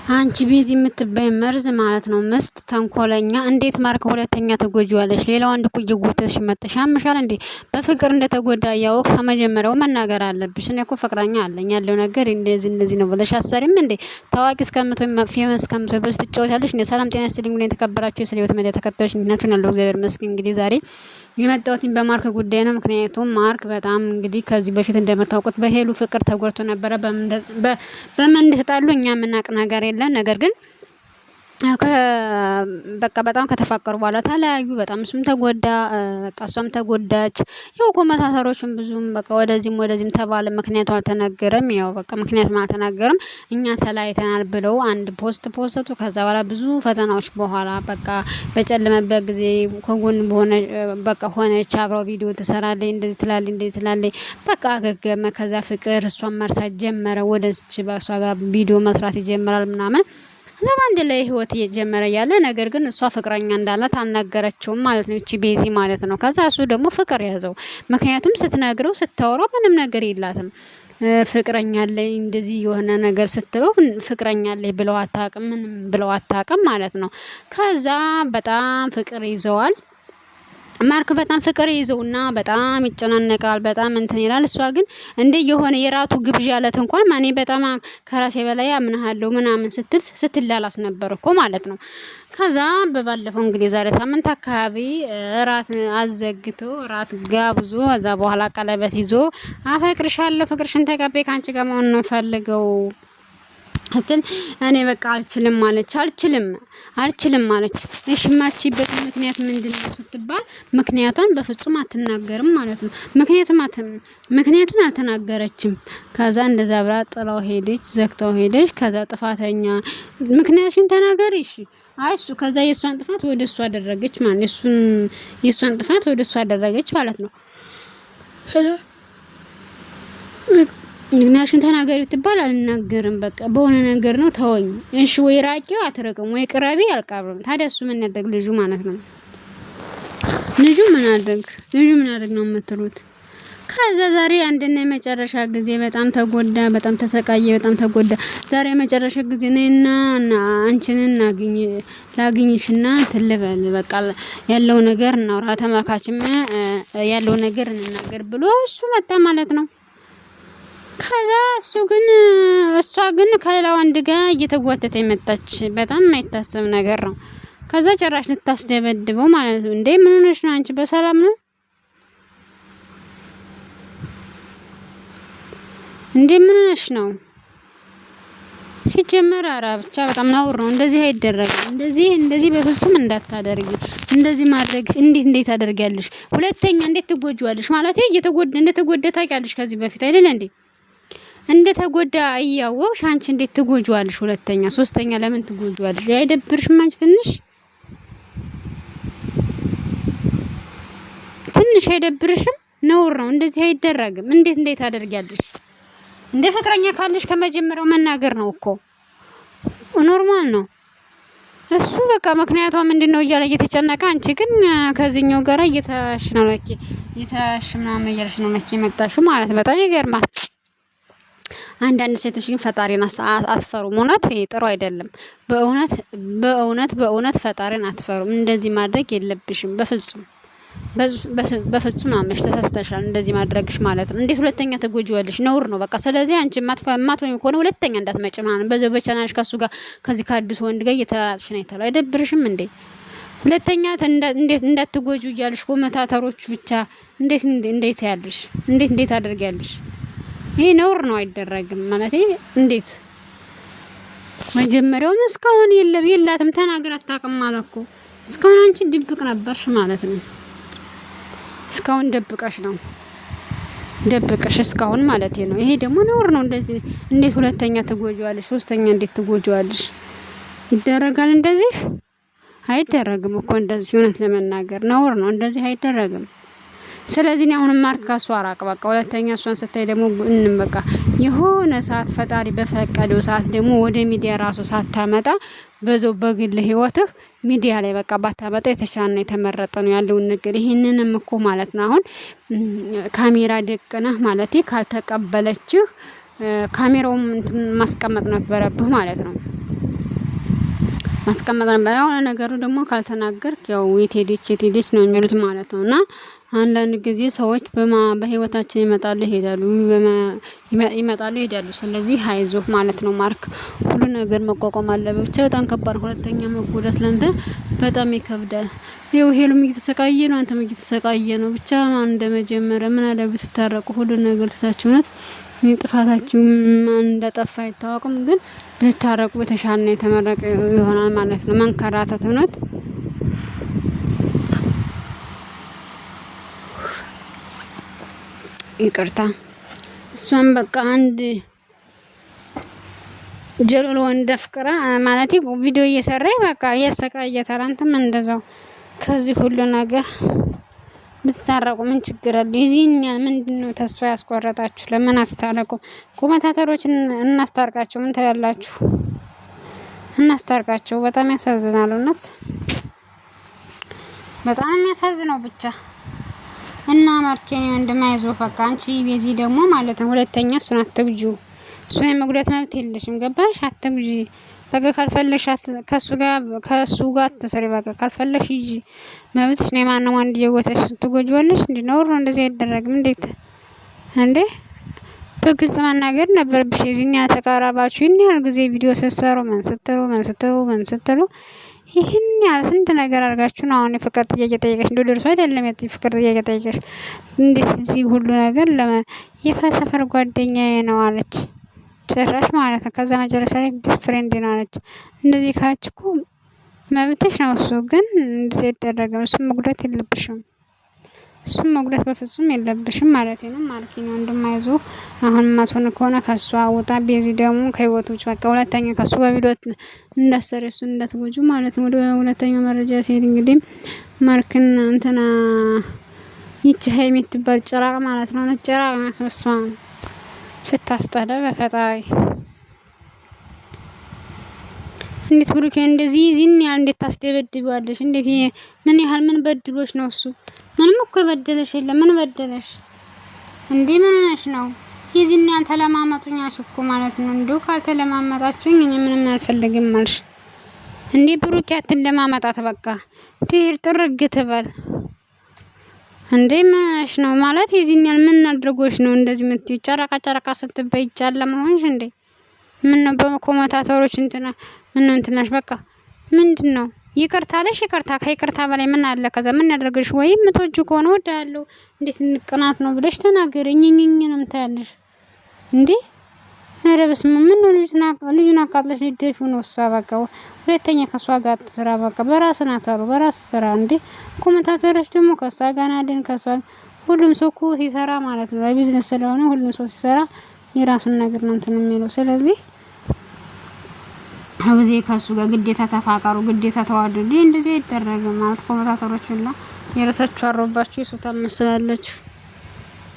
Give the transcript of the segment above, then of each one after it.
አንቺ ቤዚ የምትባይ መርዝ ማለት ነው። ምስት ተንኮለኛ እንዴት ማርክ ሁለተኛ ተጎጂዋለሽ? ሌላው አንድ እኮ እየጎተሽ መጥተሽ አምሻል እንዴ? በፍቅር እንደተጎዳ ያው ከመጀመሪያው መናገር አለብሽ። እኔ እኮ ፍቅረኛ አለኝ ያለው ነገር እንደዚህ ነው ብለሽ አሰሪም እንዴ? ታዋቂ እስከምትሆኝ ፌመስ እስከምትሆኝ በስ ትጫወቻለሽ እንዴ? ሰላም ጤና ይስጥልኝ። ምን የተከበራችሁ የስለ ህይወት መለያ ተከታዮች እንዴት ናችሁ? እግዚአብሔር ይመስገን። እንግዲህ ዛሬ የመጣሁት በማርክ ጉዳይ ነው። ምክንያቱም ማርክ በጣም እንግዲህ ከዚህ በፊት እንደምታውቁት በሄሉ ፍቅር ተጎድቶ ነበረ። በምን እንደተጣሉ እኛ የምናውቅ ነገር የለም። ነገር ግን በቃ በጣም ከተፋቀሩ በኋላ ተለያዩ። በጣም እሱም ተጎዳ፣ በቃ እሷም ተጎዳች። ያው ኮመንታተሮችም ብዙም በቃ ወደዚህም ተባለ። ምክንያቱ አልተነገረም። ያው በቃ ምክንያቱም አልተናገረም። እኛ ተለያይተናል ብለው አንድ ፖስቱ። ከዛ በኋላ ብዙ ፈተናዎች በኋላ በቃ በጨለመበት ጊዜ ከጎን በሆነ በቃ ሆነች። አብረው ቪዲዮ ትሰራለች፣ እንደዚህ ትላለች። በቃ አገገመ። ከዛ ፍቅር እሷን መርሳት ጀመረ። ወደች በሷ ጋር ቪዲዮ መስራት ይጀምራል ምናምን ዘባንድ ላይ ህይወት እየጀመረ ያለ ነገር ግን እሷ ፍቅረኛ እንዳላት አልነገረችውም ማለት ነው። እቺ ቤዚ ማለት ነው። ከዛ እሱ ደግሞ ፍቅር ያዘው። ምክንያቱም ስትነግረው ስታወራው ምንም ነገር የላትም። ፍቅረኛ ላይ እንደዚህ የሆነ ነገር ስትለው ፍቅረኛ ላይ ብለው አታውቅም፣ ምንም ብለው አታውቅም ማለት ነው። ከዛ በጣም ፍቅር ይዘዋል። ማርክ በጣም ፍቅር ይዘውና በጣም ይጨናነቃል። በጣም እንትን ይላል። እሷ ግን እንደ የሆነ የራቱ ግብዣ ያለት እንኳን ማኔ በጣም ከራሴ በላይ አምናለሁ ምናምን ስትላላስ ነበር እኮ ማለት ነው። ከዛ በባለፈው እንግዲህ ዛሬ ሳምንት አካባቢ እራት አዘግቶ እራት ጋብዞ ከዛ በኋላ ቀለበት ይዞ አፈቅርሻለሁ፣ ፍቅርሽን ተቀበይ፣ ካንቺ ጋር መሆን ነው ፈልገው አትል እኔ በቃ አልችልም ማለች። እሺ ማቺበት ምክንያት ምንድነው ስትባል ምክንያቱን በፍጹም አትናገርም ማለት ነው። ምክንያቱን አልተናገረችም። ከዛ እንደዛ ብላ ጥላው ሄደች፣ ዘግታው ሄደች። ከዛ ጥፋተኛ ምክንያትሽን ተናገሪ እሺ። እሱ ከዛ የሷን ጥፋት ወደ እሱ አደረገች ማለት የሷን ጥፋት ወደ እሱ አደረገች ማለት ነው። ምክንያቱም ተናገሪ ትባል አልናገርም፣ በቃ በሆነ ነገር ነው ተወኝ። እሺ ወይ ራቂው አትረቅም ወይ ቅረቢ አልቀርብም። ታዲያ እሱ ምን ያደርግ ልጁ ማለት ነው። ልጁ ምን አደረግ ነው የምትሉት? ከዛ ዛሬ አንድና የመጨረሻ ጊዜ በጣም ተጎዳ፣ በጣም ተሰቃየ፣ በጣም ተጎዳ። ዛሬ የመጨረሻ ጊዜ ነይና አንቺን ላግኝሽና ትልበል በቃ ያለው ነገር እናውራ፣ ተመልካችም ያለው ነገር እንናገር ብሎ እሱ መጣ ማለት ነው። ከዛ እሷ ግን ከሌላ ወንድ ጋር እየተጓተተ መጣች። በጣም የማይታሰብ ነገር ነው። ከዛ ጭራሽ ልታስደበድበው ማለት ነው። እንዴ ምን ሆነሽ ነው አንቺ? በሰላም ነው እንዴ? ምን ሆነሽ ነው? ሲጀመር ኧረ ብቻ በጣም ነውር ነው። እንደዚህ አይደረግም። እንደዚህ በፍጹም እንዳታደርጊ። እንደዚህ ማድረግ እንዴት አደርጋለሽ? ሁለተኛ እንዴት ትጎጂዋለሽ? ማለት እንደተጎዳ ታውቂያለሽ ከዚህ በፊት አይደል እንዴ? እንደተጎዳ እያወቅሽ አንቺ እንዴት ትጎጂዋለሽ? ሁለተኛ ሶስተኛ ለምን ትጎጂዋለሽ? አይደብርሽም? አንቺ ትንሽ አይደብርሽም? ነውር ነው። እንደዚህ አይደረግም። እንዴት አደርጋለሽ? እንደ ፍቅረኛ ካለሽ ከመጀመሪያው መናገር ነው እኮ ኖርማል ነው። እሱ በቃ ምክንያቷ ምንድነው እያለ እየተጨነቀ አንቺ ግን ከዚህኛው ጋር እየታሽ ምናምን እያለሽ ነው መጣሽው ማለት በጣም ይገርማል። አንዳንድ ሴቶች ግን ፈጣሪን አትፈሩም። እውነት ጥሩ አይደለም። በእውነት ፈጣሪን አትፈሩም። እንደዚህ ማድረግ የለብሽም በፍጹም አመሽ ተሳስተሻል። እንደዚህ ማድረግሽ ማለት ነው። እንዴት ሁለተኛ ተጎጂዋለሽ? ነውር ነው በቃ። ስለዚህ አንቺ ማትሆኝ ከሆነ ሁለተኛ እንዳትመጪ ማለት ነው። በዛው በቻናልሽ ከሱ ጋር ከዚህ ከአዲስ ወንድ ጋር እየተላላጥሽ ነው ይተላል። አይደብርሽም እንዴ? ሁለተኛ እንዴት እንዳትጎጂ እያልሽ ኮመንታተሮች ብቻ እንዴት ያልሽ እንዴት አድርጊያለሽ? ይሄ ነውር ነው። አይደረግም ማለት እንዴት መጀመሪያውን እስካሁን የላትም ተናግራ አታውቅም ማለት እኮ። እስካሁን አንቺ ድብቅ ነበርሽ ማለት ነው። እስካሁን ደብቀሽ እስካሁን ማለት ነው። ይሄ ደግሞ ነውር ነው። እንደዚህ እንዴት ሁለተኛ ትጎጂዋለሽ? ሶስተኛ እንዴት ትጎጂዋለሽ? ይደረጋል እንደዚህ? አይደረግም እኮ እንደዚህ። እውነት ለመናገር ነውር ነው። እንደዚህ አይደረግም። ስለዚህ ነው አሁን ማርክ ካሷ አራቅ በቃ። ሁለተኛ እሷን ስታይ ደግሞ በቃ የሆነ ሰዓት ፈጣሪ በፈቀደው ሰዓት ደግሞ ወደ ሚዲያ ራሱ ሳታመጣ በዛው በግል ህይወትህ ሚዲያ ላይ በቃ ባታመጣ የተሻለ የተመረጠ ነው ያለው ነገር። ይሄንንም እኮ ማለት ነው አሁን ካሜራ ደቅነህ ማለት ካልተቀበለችህ ካሜራውም ማስቀመጥ ነበረብህ ማለት ነው። ማስቀመጥ ነበር። የሆነ ነገሩ ደግሞ ካልተናገርክ ያው የት ሄደች ነው የሚሉት ማለት ነው። እና አንዳንድ ጊዜ ሰዎች በህይወታችን ይመጣሉ ይሄዳሉ፣ ይመጣሉ ይሄዳሉ። ስለዚህ አይዞህ ማለት ነው ማርክ። ሁሉ ነገር መቋቋም አለበት። ብቻ በጣም ከባድ፣ ሁለተኛ መጎዳት ለአንተ በጣም ይከብዳል። ይኸው ሄሉም እየተሰቃየ ነው፣ አንተም እየተሰቃየ ነው። ብቻ እንደመጀመሪያ ምን አለ ብትታረቁ፣ ሁሉ ነገር ትታችሁነት ጥፋታችሁ ማን እንደጠፋ አይታወቅም፣ ግን ብትታረቁ በተሻለ ነው የተመረቀ ይሆናል ማለት ነው። መንከራተት እውነት ይቅርታ። እሷም በቃ አንድ ጀሎል ወንድ አፍቅራ ማለት ቪዲዮ እየሰራ በቃ እያሰቃየታል። አንተም እንደዛው ከዚህ ሁሉ ነገር ብትታረቁ ምን ችግር አለ? ይሄን ያህል ምንድነው ተስፋ ያስቆረጣችሁ? ለምን አትታረቁ? ኮመንታተሮችን እናስታርቃቸው። ምን ታያላችሁ? እናስታርቃቸው። በጣም ያሳዝናል። እውነት በጣም የሚያሳዝነው ብቻ እና ማርኬን እንደማይዞህ በቃ አንቺ በዚህ ደግሞ ማለት ነው ሁለተኛ እሱን አትግጁ። እሱን የመጉዳት መብት የለሽም። ገባሽ? አትግጂ በቃ። ካልፈለሻት ከሱ ጋር ተሰሪ በቃ። ካልፈለሽ ይጂ መብትሽ ነው። ማንንም አንድ የጎተሽ ትጎጂዋለሽ እንዴ? ነውር ነው። እንደዚህ አይደረግም። እንዴት እንዴ? በግልጽ መናገር ነበርብሽ። የዚህኛ ተቃራባችሁ ይህን ያህል ጊዜ ቪዲዮ ስትሰሩ ምን ስትሉ ይህን ያህል ስንት ነገር አድርጋችሁ ነው አሁን የፍቅር ጥያቄ ጠይቀሽ እንደው ደርሶ አይደለም የፍቅር ጥያቄ ጠይቀሽ እንዴት እዚህ ሁሉ ነገር የሰፈር ጓደኛዬ ነው አለች ጭራሽ ማለት ነው። ከዛ መጨረሻ ላይ ቤስት ፍሬንድ ነው አለች። እንደዚህ ካች እኮ መብትሽ ነው። እሱ ግን እንደዚህ አይደረግም። እሱም መጉዳት የለብሽም። እሱም መጉዳት በፍጹም የለብሽም ማለት ነው። ማርኪ ነው እንደማይዞ አሁን ማትሆን ከሆነ ከሷ ወጣ። በዚህ ደግሞ ከህይወቶች በቃ ሁለተኛ ከሱ በቪዲዮ እንዳሰረሱ እንዳትጎጁ ማለት ነው። ወደ ሁለተኛው መረጃ ሲሄድ እንግዲህ ማርክን እንትና ይቺ ሀይሚ የምትባል ጭራቅ ማለት ነው ጭራቅ ማስመስማ ስታስጠላ በፈጣሪ እንዴት ብሩኬ እንደዚህ ዚን ያህል እንዴት ታስደበድባለሽ? እንዴት ምን ያህል ምን በድሎሽ ነው? እሱ ምንም እኮ በደለሽ የለም። ምን በደለሽ እንዴ? ምን ነሽ ነው? የዚን ያህል ተለማመጡኝ አሽኩ ማለት ነው። እንደው ካልተለማመጣችሁኝ እኔ ምንም አልፈልግም አልሽ እንዴ? ብሩኬ አትለማመጣት በቃ ትሄድ ጥርግ ትበል እንዴ? ምን ነሽ ነው ማለት የዚን ያህል ምን አድርጎሽ ነው እንደዚህ የምትይው? ጨረቃ ስትበይ ጫለማ ሆንሽ እንዴ? ምን ነው በኮመንታተሮች ምን ነው እንትናሽ በቃ ምንድነው? ይቅርታ አለሽ። ይቅርታ ከይቅርታ በላይ ምን አለ? ከዛ ምን ያደርግሽ? ወይ ምትወጁ ከሆነ ወዳለው እንዴት እንቅናት ነው ብለሽ ተናገሪ። እኝኝኝንም ታያለሽ እንዴ? ኧረ በስመ አብ! ምን ነው ልጁን አቃጥለሽ ልትደፊው ነው? እሷ በቃ ሁለተኛ ከሷ ጋር ትስራ በቃ። በራስ ናታሩ በራስ ስራ እንዴ። ኮመንታተሮች ደግሞ ከሷ ጋር ናደን ከሷ ሁሉም ሰው እኮ ሲሰራ ማለት ነው ለቢዝነስ ስለሆነ ሁሉም ሰው ሲሰራ የራሱን ነገር ነው እንትን የሚለው። ስለዚህ አውዜ ከሱ ጋር ግዴታ ተፋቀሩ፣ ግዴታ ተዋደዱ። እንደዚህ አይደረግም ማለት ኮመንታተሮች ሁላ የራሳችሁ አሮባችሁ እሱ ታመስላለች።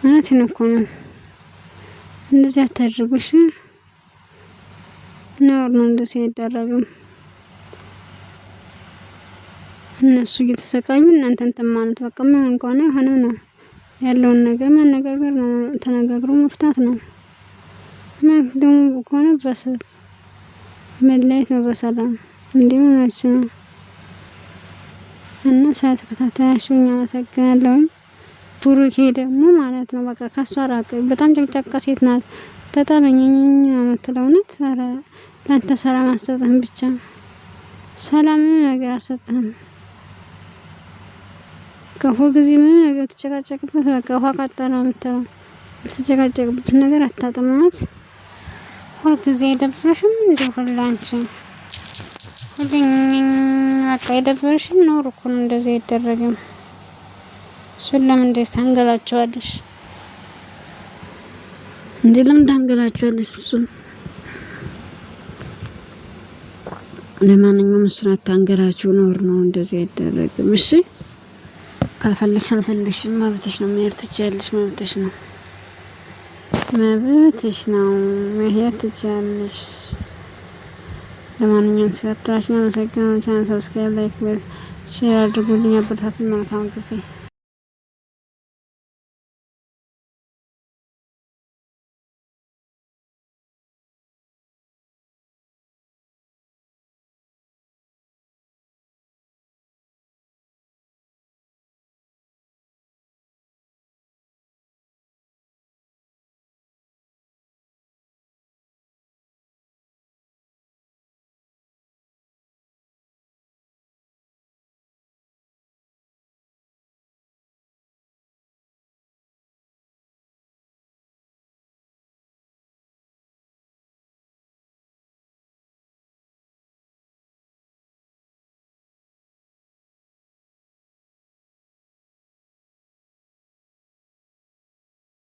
እውነቴን እኮ ነው። እንደዚህ አታድርጉሽ። ነውር ነው። እንደዚህ አይደረግም። እነሱ እየተሰቃዩ እናንተ እንትን ማለት በቃ ምን እንኳን አይሆንም ነው ያለውን ነገር መነጋገር ነው። ተነጋግሮ መፍታት ነው። ደግሞ ከሆነ መለያየት ነው በሰላም እንዲሁ ናቸው። እና ስለተከታተላችሁ አመሰግናለሁ። ብሩኬ ደግሞ ማለት ነው በቃ ከሷ ራቅ። በጣም ጨቅጫቃ ሴት ናት። በጣም እኝኝ የምትለው እውነት። ኧረ ለአንተ ሰላም አትሰጥህም። ብቻ ሰላም ነገር አትሰጥህም። ከሁል ጊዜ ምን ነገር ትጨቃጨቅበት በቃ ውሃ ቀጠና የምትለው ትጨቃጨቅበት ነገር አታጥም። እውነት ሁል ጊዜ አይደብርሽም? እንደ ሁላንቺ ሁሉኝ በቃ አይደብርሽም? ኖር እኮ ነው እንደዚህ አይደረግም። እሱን ለምን እንደዚህ ታንገላቸዋለሽ? እንዴ ለምን ታንገላቸዋለሽ? እሱን ለማንኛውም እሱን አታንገላችሁ። ኖር ነው እንደዚህ አይደረግም። እሺ ካልፈለግሽ አልፈለግሽም መብትሽ ነው። መሄድ ትችያለሽ። መብትሽ ነው። መሄድ ትችያለሽ። ለማንኛውም ስለተከታተላችሁኝ አመሰግናለሁ። ቻናል ሰብስክራይብ፣ ላይክ፣ ሼር አድርጉልኝ። አበረታቱኝ። መልካም ጊዜ